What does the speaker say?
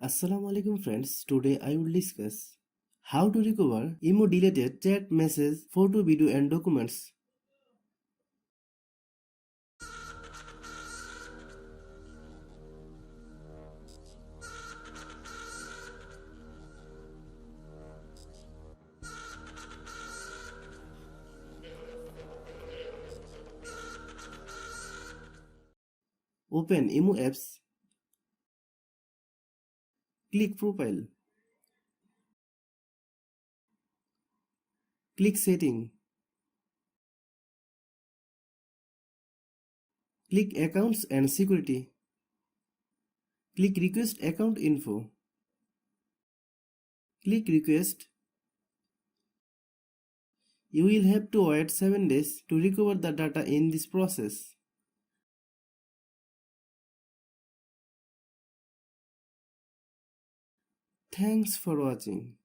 Assalamu alaikum friends. Today I will discuss how to recover emo deleted chat message, photo, video and documents. Open emo apps. Click profile. Click setting. Click accounts and security. Click request account info. Click request. You will have to wait 7 days to recover the data in this process. Thanks for watching.